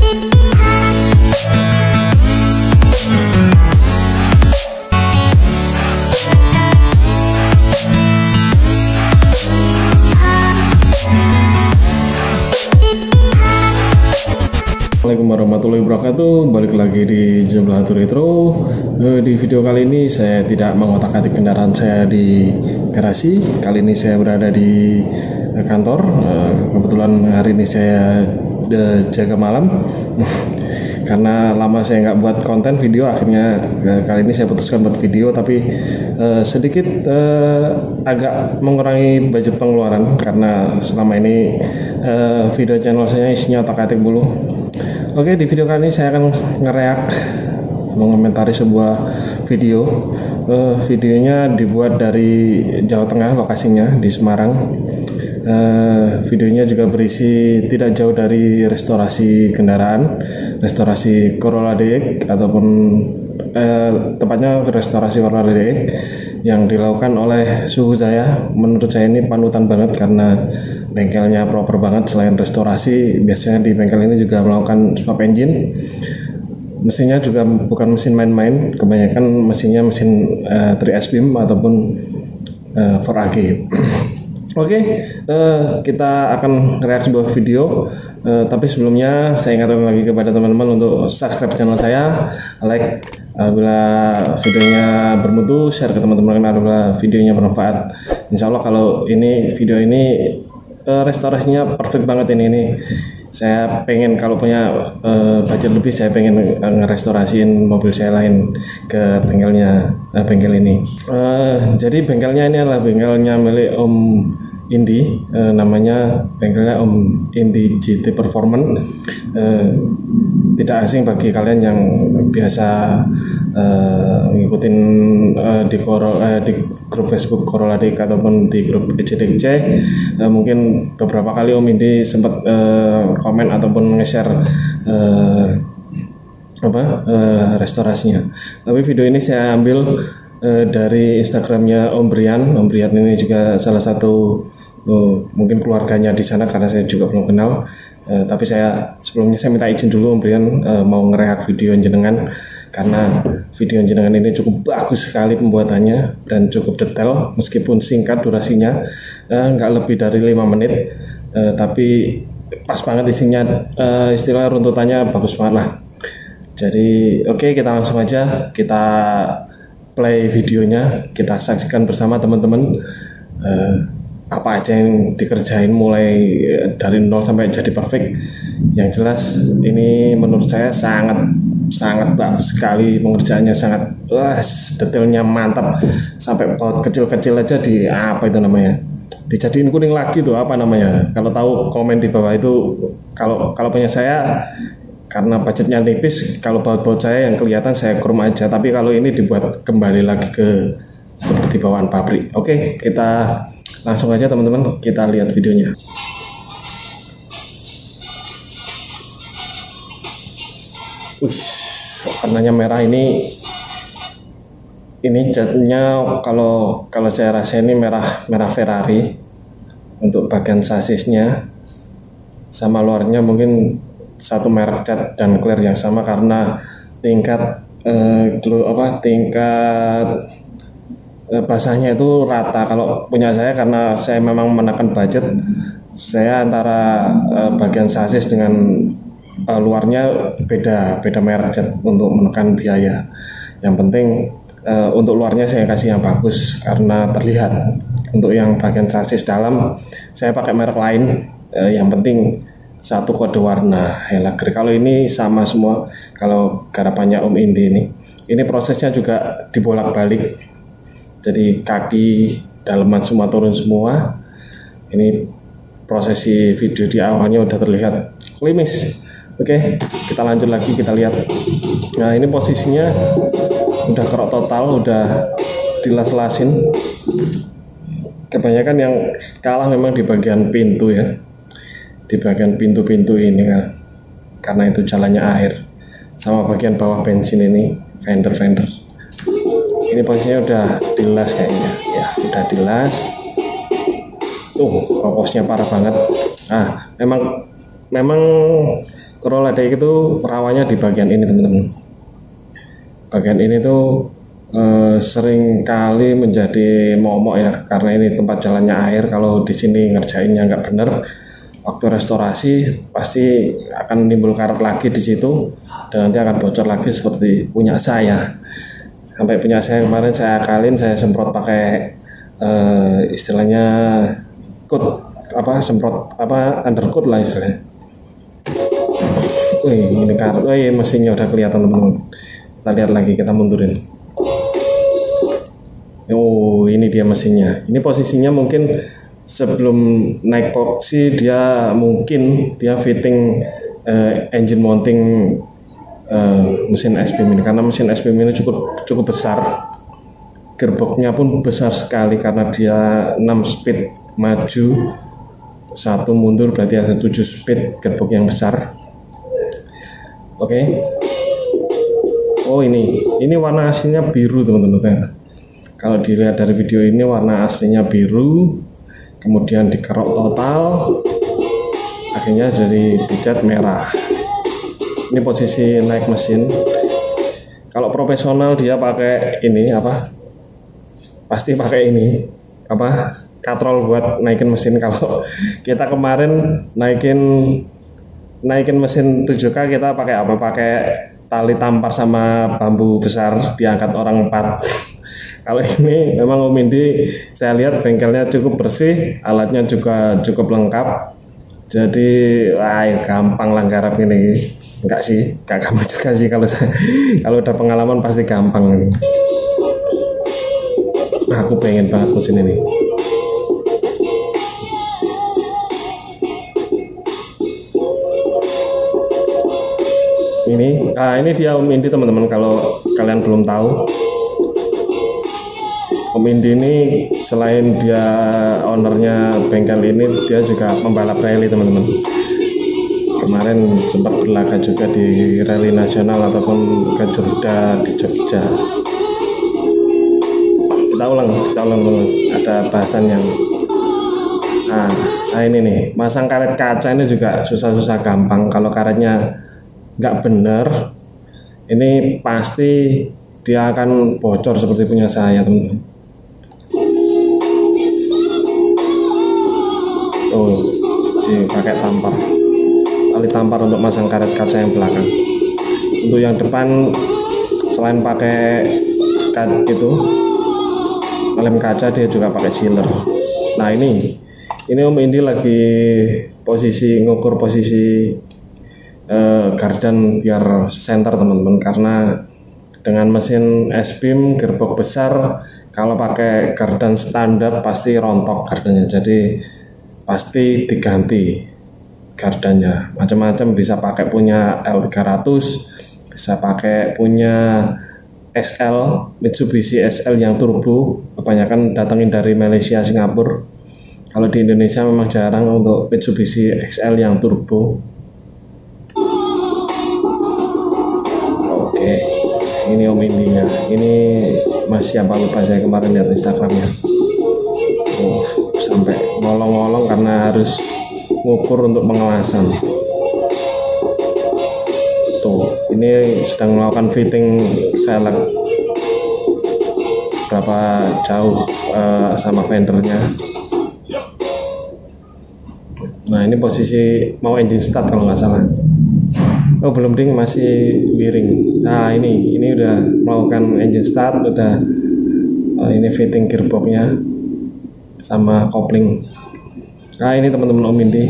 Assalamualaikum warahmatullahi wabarakatuh. Balik lagi di Jemlah Retro. Di video kali ini saya tidak mengotak-atik kendaraan saya di garasi. Kali ini saya berada di kantor. Kebetulan hari ini saya jaga malam karena lama saya nggak buat konten video. Akhirnya kali ini saya putuskan buat video, tapi sedikit agak mengurangi budget pengeluaran karena selama ini video channel saya isinya otak-atik bulu. Oke, di video kali ini saya akan mengomentari sebuah video. Videonya dibuat dari Jawa Tengah, lokasinya di Semarang. Videonya juga berisi tidak jauh dari restorasi kendaraan, restorasi Corolla DX ataupun tepatnya restorasi Corolla DX yang dilakukan oleh suhu saya. Menurut saya ini panutan banget karena bengkelnya proper banget. Selain restorasi, biasanya di bengkel ini juga melakukan swap engine. Mesinnya juga bukan mesin main-main, kebanyakan mesinnya mesin 3S Beam ataupun 4AG. Oke, kita akan reaksi sebuah video, tapi sebelumnya saya ingatkan lagi kepada teman-teman untuk subscribe channel saya, like apabila videonya bermutu, share ke teman-teman apabila videonya bermanfaat. Insya Allah kalau video ini restorasinya perfect banget ini. Saya pengen kalau punya budget lebih, saya pengen ngerestorasiin mobil saya lain ke bengkel ini. Jadi bengkelnya ini adalah bengkelnya milik Om Indi, namanya bengkelnya Om Indi GT Performance. Tidak asing bagi kalian yang biasa ngikutin di grup Facebook Corolla DX ataupun di grup ECDC. Mungkin beberapa kali Om Indi sempat komen ataupun nge-share restorasinya. Tapi video ini saya ambil dari Instagramnya Om Brian. Om Brian ini juga salah satu mungkin keluarganya di sana karena saya juga belum kenal. Tapi sebelumnya saya minta izin dulu Om Brian mau ngereak video jenengan karena video jenengan ini cukup bagus sekali pembuatannya dan cukup detail meskipun singkat durasinya, nggak lebih dari 5 menit, tapi pas banget isinya, istilah runtutannya bagus banget lah. Jadi oke, kita langsung aja kita play videonya, kita saksikan bersama teman-teman apa aja yang dikerjain mulai dari nol sampai jadi perfect. Yang jelas ini menurut saya sangat bagus sekali pengerjaannya, sangat detailnya mantap, sampai baut kecil-kecil aja dijadiin kuning lagi tuh, apa namanya, kalau tahu komen di bawah itu. Kalau punya saya, karena budgetnya nipis, kalau baut-baut saya yang kelihatan saya krum aja, tapi kalau ini dibuat kembali lagi ke seperti bawaan pabrik. Oke, kita langsung aja teman-teman, kita lihat videonya. Warnanya merah ini catnya kalau saya rasa ini merah Ferrari untuk bagian sasisnya, sama luarnya mungkin satu merek cat dan clear yang sama karena tingkat basahnya itu rata. Kalau punya saya, karena saya memang menekan budget, saya antara bagian sasis dengan luarnya beda merek cat untuk menekan biaya. Yang penting untuk luarnya saya kasih yang bagus karena terlihat. Untuk yang bagian sasis dalam saya pakai merek lain, yang penting satu kode warna Helagre. Kalau ini sama semua, kalau garapannya Om Indi ini prosesnya juga dibolak-balik. Jadi kaki daleman semua turun semua. Ini prosesi video di awalnya udah terlihat klimis. Oke, kita lanjut lagi, kita lihat. Nah, ini posisinya udah kerok total, udah dilas-lasin. Kebanyakan yang kalah memang di bagian pintu ya, di bagian pintu-pintu ini kan, karena itu jalannya air, sama bagian bawah bensin ini, fender. Ini posisinya udah dilas kayaknya, ya udah dilas. Roposnya parah banget. Memang Corolla DX itu rawannya di bagian ini teman-teman. Bagian ini tuh sering kali menjadi momok ya, karena ini tempat jalannya air. Kalau di sini ngerjainnya nggak bener, waktu restorasi pasti akan menimbul karat lagi di situ, dan nanti akan bocor lagi seperti punya saya. Sampai punya saya kemarin saya akalin, saya semprot pakai istilahnya semprot undercoat lah istilahnya. Ini karat, mesinnya udah kelihatan teman-teman. Kita lihat lagi, kita mundurin. Ini dia mesinnya. Ini posisinya mungkin sebelum naik boxy dia fitting engine mounting mesin S-Beam ini, karena mesin S-Beam ini cukup besar. Gearboxnya pun besar sekali karena dia 6 speed maju, 1 mundur, berarti ada 7 speed gearbox yang besar. Oke. Ini warna aslinya biru teman-teman. Kalau dilihat dari video ini warna aslinya biru, kemudian dikerok total, akhirnya jadi dicat merah. Ini posisi naik mesin. Kalau profesional dia pakai ini pasti pakai ini katrol buat naikin mesin. Kalau kita kemarin naikin mesin 7K kita pakai pakai tali tampar sama bambu besar diangkat orang 4. Kalau ini memang Om Indi saya lihat bengkelnya cukup bersih, alatnya juga cukup lengkap. Jadi gampang lah garap ini. Enggak gampang juga sih, kalau udah pengalaman pasti gampang. Aku pengen banget mesin ini. Ini dia Om Indi teman-teman. Kalau kalian belum tahu, Om Indi ini selain dia ownernya bengkel ini, dia juga pembalap rally teman-teman. Kemarin sempat berlaga juga di rally nasional ataupun ke Jogja di Jogja. Kita ulang teman-teman. Ada bahasan yang ini nih, masang karet kaca ini juga susah gampang. Kalau karetnya nggak bener, ini pasti dia akan bocor seperti punya saya teman-teman. Pakai tali tampar untuk masang karet kaca yang belakang. Untuk yang depan, selain pakai lem kaca, dia juga pakai sealer. Nah ini Om Indi lagi ngukur posisi gardan biar center teman-teman, karena dengan mesin S-Beam gearbox besar, kalau pakai gardan standar pasti rontok gardannya. Jadi pasti diganti gardannya macam-macam, bisa pakai punya L300, bisa pakai punya SL, Mitsubishi SL yang turbo, kebanyakan datangin dari Malaysia, Singapura. Kalau di Indonesia memang jarang untuk Mitsubishi XL yang turbo. Oke, ini Om Indinya. Ini masih lupa saya kemarin lihat Instagramnya. Sampai ngolong-ngolong karena harus ngukur untuk pengelasan. Ini sedang melakukan fitting velg berapa jauh sama fendernya. Nah ini posisi mau engine start kalau nggak salah. Belum ding, masih wiring. Nah ini udah melakukan engine start, udah ini fitting gearboxnya sama kopling. Nah ini teman-teman Om Indi.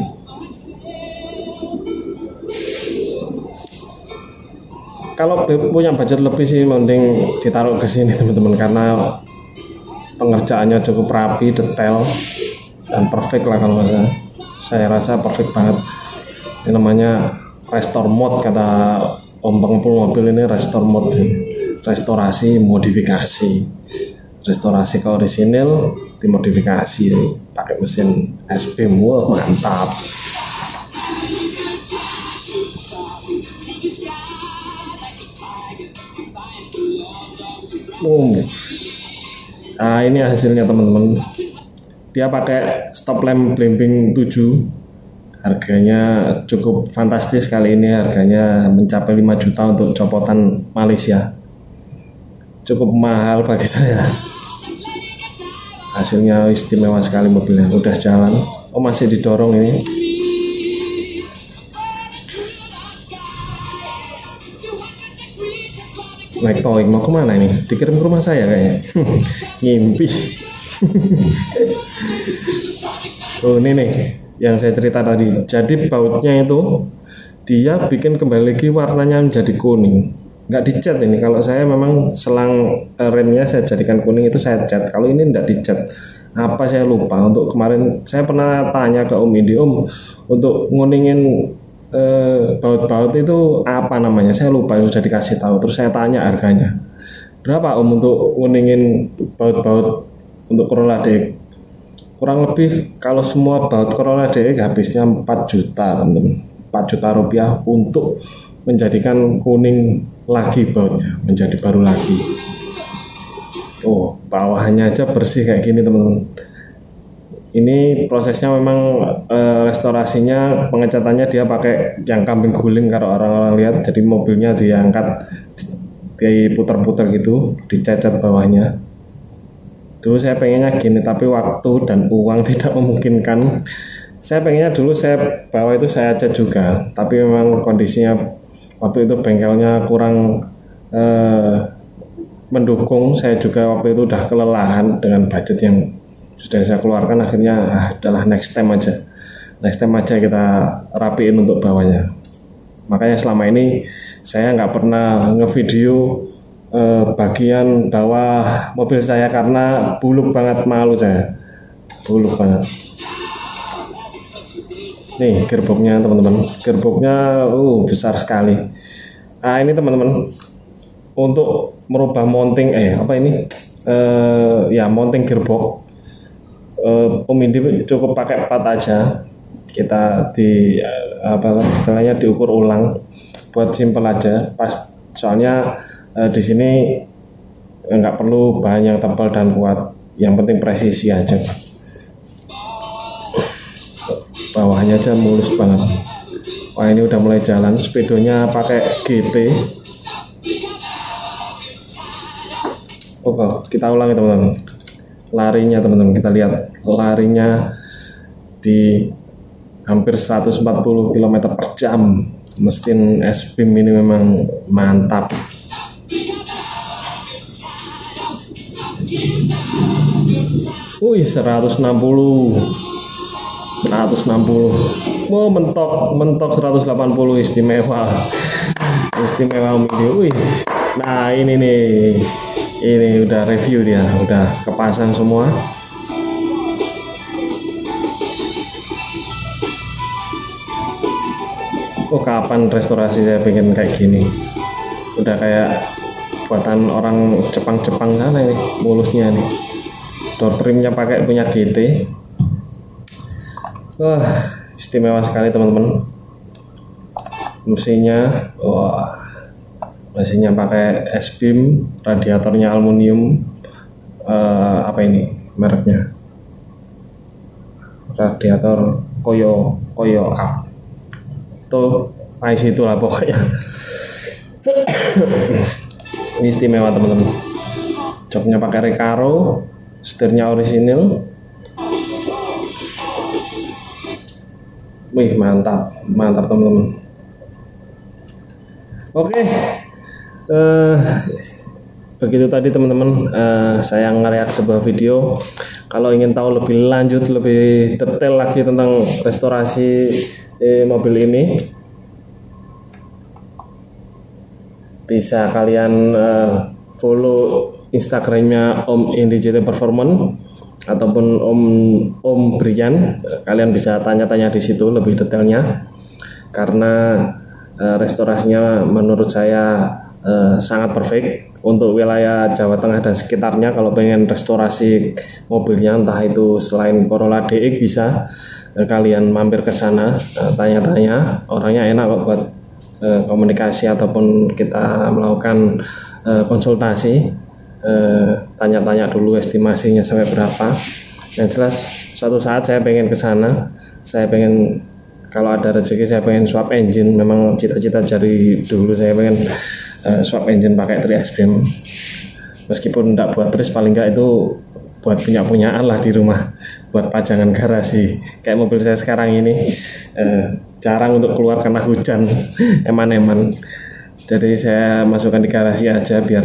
Kalau punya budget lebih sih mending ditaruh ke sini teman-teman, karena pengerjaannya cukup rapi, detail, dan perfect lah. Kalau saya rasa perfect banget. Ini namanya restore mode, kata Om Pengepul mobil ini. Restore mode, restorasi modifikasi. Restorasi ke orisinil dimodifikasi pakai mesin S-Beam. Wah mantap. Nah ini hasilnya teman-teman. Dia pakai stop lamp blimping 7 Harganya cukup fantastis kali ini, harganya mencapai 5 juta untuk copotan Malaysia. Cukup mahal bagi saya. Hasilnya istimewa sekali mobilnya, udah jalan. Oh, masih didorong ini. Naik towing mau kemana ini? Dikirim ke rumah saya kayaknya. Ngimpi. Oh, ini nih yang saya cerita tadi. Jadi bautnya itu dia bikin kembali lagi warnanya menjadi kuning. Nggak dicat ini. Kalau saya memang selang remnya saya jadikan kuning, itu saya cat. Kalau ini nggak dicat. Apa saya lupa. Untuk kemarin saya pernah tanya ke Om Indi, Om, untuk nguningin baut-baut itu apa namanya, saya lupa, sudah dikasih tahu. Terus saya tanya harganya berapa Om untuk nguningin baut-baut untuk Corolla DX. Kurang lebih kalau semua baut Corolla DX habisnya 4 juta teman-teman, 4 juta rupiah untuk menjadikan kuning lagi bautnya, menjadi baru lagi. Oh, bawahnya aja bersih kayak gini teman-teman. Ini prosesnya memang restorasinya, pengecatannya dia pakai yang kambing guling kalau orang-orang lihat. Jadi mobilnya diangkat, diputar-putar gitu, dicacat bawahnya. Dulu saya pengennya gini, tapi waktu dan uang tidak memungkinkan. Saya pengennya dulu saya bawa itu saya cat juga, tapi memang kondisinya waktu itu bengkelnya kurang mendukung. Saya juga waktu itu udah kelelahan dengan budget yang sudah saya keluarkan. Akhirnya adalah next time aja kita rapiin untuk bawahnya. Makanya selama ini saya nggak pernah ngevideo bagian bawah mobil saya karena buluk banget, malu saya, buluk banget. Nih gearboxnya teman-teman, gearboxnya besar sekali. Nah ini teman-teman, untuk merubah mounting mounting gearbox, Om Indi cukup pakai 4 aja. Kita istilahnya diukur ulang buat simple aja pas. Soalnya di sini nggak perlu bahan yang tebal dan kuat, yang penting presisi aja. Bawahnya aja mulus banget. Wah, ini udah mulai jalan. Speedonya pakai GT. Oke, kita ulangi teman-teman. Larinya teman-teman, kita lihat larinya di hampir 140 km per jam. Mesin S-Beam ini memang mantap. Wih, 160. Wow, mentok 180, istimewa Om Indi. Wih, nah ini nih, ini udah review dia, udah kepasang semua. Oh, kapan restorasi saya pengen kayak gini. Udah kayak buatan orang Jepang sana nih, mulusnya nih. Door trimnya pakai punya GT. Wah, istimewa sekali teman-teman. Mesinnya pakai S-Beam, radiatornya aluminium. Apa ini mereknya? Radiator Koyo Up. Tuh, itu lah pokoknya. Ini istimewa teman-teman. Joknya pakai Recaro, setirnya orisinil. Wih, mantap teman-teman. Oke, begitu tadi teman-teman, saya nge-react sebuah video. Kalau ingin tahu lebih lanjut, lebih detail lagi tentang restorasi mobil ini, bisa kalian follow Instagramnya Om Indi JT Performance ataupun Om Brian. Kalian bisa tanya-tanya di situ lebih detailnya, karena restorasinya menurut saya sangat perfect untuk wilayah Jawa Tengah dan sekitarnya. Kalau pengen restorasi mobilnya, entah itu selain Corolla DX, bisa kalian mampir ke sana, tanya-tanya, orangnya enak kok buat komunikasi ataupun kita melakukan konsultasi. Tanya-tanya dulu estimasinya sampai berapa. Yang jelas suatu saat saya pengen ke sana, saya pengen kalau ada rezeki saya pengen swap engine. Memang cita-cita dari dulu saya pengen swap engine pakai 3S beam. Meskipun tidak buat tris, paling enggak itu buat punya-punyaan lah di rumah, buat pajangan garasi. Kayak mobil saya sekarang ini jarang untuk keluar karena hujan, eman-eman. Jadi saya masukkan di garasi aja biar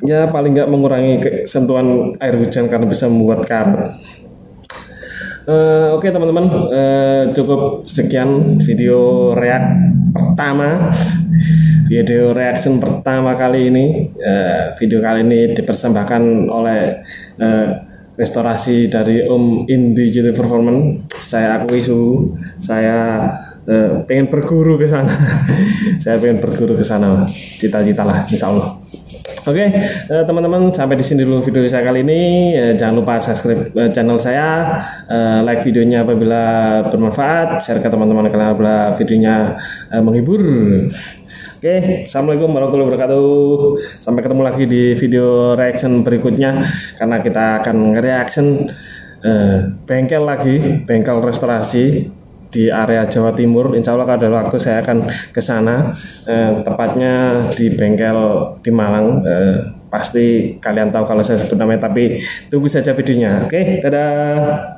ya paling nggak mengurangi sentuhan air hujan karena bisa membuat karat. Oke teman-teman, cukup sekian video reaction pertama kali ini. Video kali ini dipersembahkan oleh restorasi dari Om Indi Jili Performance. Saya akui saya pengen berguru ke sana. Saya pengen berguru ke sana, cita-cita lah, insya Allah. Oke, teman-teman, sampai di sini dulu video saya kali ini. Jangan lupa subscribe channel saya, like videonya apabila bermanfaat, share ke teman-teman kalian apabila videonya menghibur. Oke, assalamualaikum warahmatullahi wabarakatuh. Sampai ketemu lagi di video reaction berikutnya, karena kita akan reaction bengkel restorasi di area Jawa Timur. Insya Allah kalau ada waktu saya akan ke sana, tepatnya di bengkel di Malang. Pasti kalian tahu kalau saya sebut namanya, tapi tunggu saja videonya. Oke, dadah.